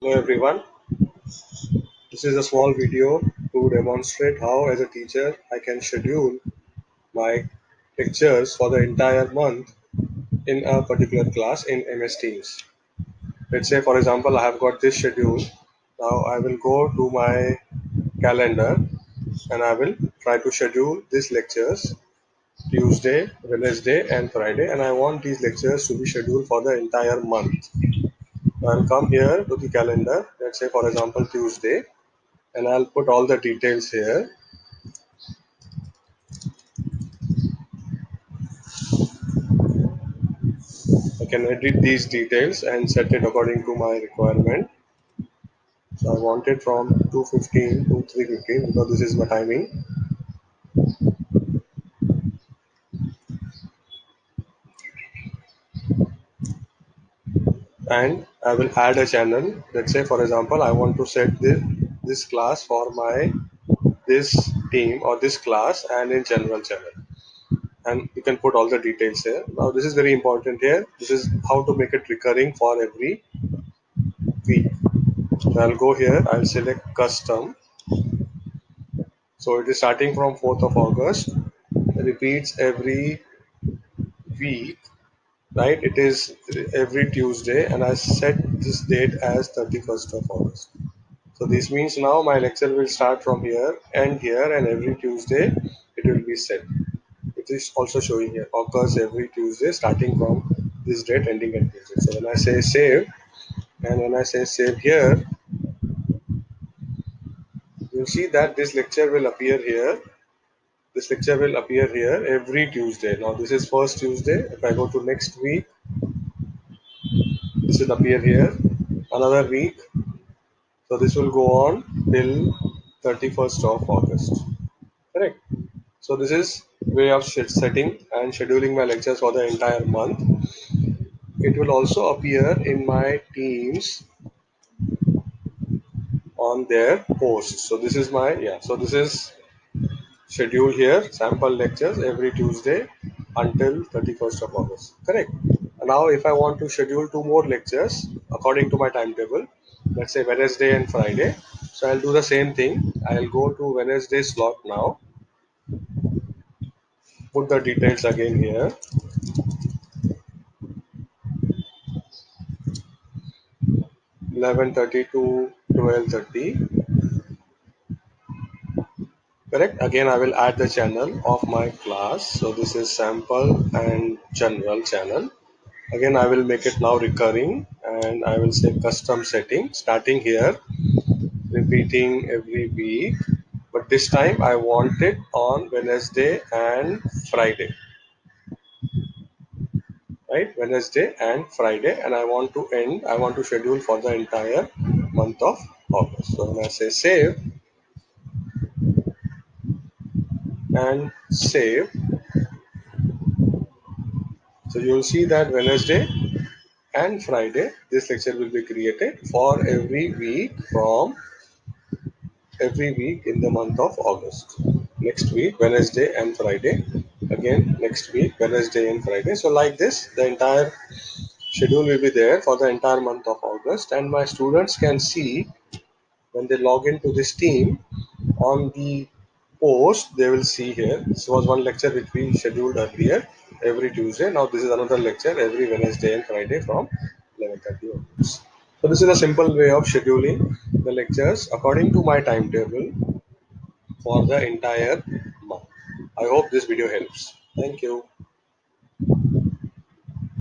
Hello everyone, this is a small video to demonstrate how as a teacher I can schedule my lectures for the entire month in a particular class in MS Teams. Let's say for example I have got this schedule. Now I will go to my calendar and I will try to schedule these lectures Tuesday, Wednesday and Friday, and I want these lectures to be scheduled for the entire month. I'll come here to the calendar, let's say for example Tuesday, and I'll put all the details here. I can edit these details and set it according to my requirement. So I want it from 2:15 to 3:15 because this is my timing. And I will add a channel. Let's say for example I want to set this class for my this team or this class and in general channel. And you can put all the details here. Now this is very important here. This is how to make it recurring for every week. So I'll go here, I'll select custom. So it is starting from 4th of August, repeats every week, right? It is every Tuesday, and I set this date as 31st of August. So this means now my lecture will start from here, end here, and every Tuesday it will be set. It is also showing here, occurs every Tuesday starting from this date ending at Tuesday. So when I say save, and when I say save here, you'll see that this lecture will appear here. This lecture will appear here every Tuesday. Now this is first Tuesday. If I go to next week, this will appear here. Another week. So this will go on till 31st of August. Correct. So this is way of setting and scheduling my lectures for the entire month. It will also appear in my Teams on their posts. So this is my So this is schedule here, sample lectures every Tuesday until 31st of August. Correct. Now if I want to schedule two more lectures according to my timetable, let's say Wednesday and Friday, so I'll do the same thing. I'll go to Wednesday slot now, put the details again here, 11:30 to 12:30. Correct. Again I will add the channel of my class. So this is sample and general channel. Again I will make it now recurring, and I will say custom setting starting here, repeating every week, but this time I want it on Wednesday and Friday, right? Wednesday and Friday, and I want to schedule for the entire month of August. So when I say save and save, so you'll see that Wednesday and Friday this lecture will be created for every week in the month of August. Next week, Wednesday and Friday. Again, next week, Wednesday and Friday. So, like this, the entire schedule will be there for the entire month of August, and my students can see when they log into this team on the post. They will see here. This was one lecture which we scheduled earlier every Tuesday. Now, this is another lecture every Wednesday and Friday from 11:30 onwards. So, this is a simple way of scheduling the lectures according to my timetable for the entire month. I hope this video helps. Thank you.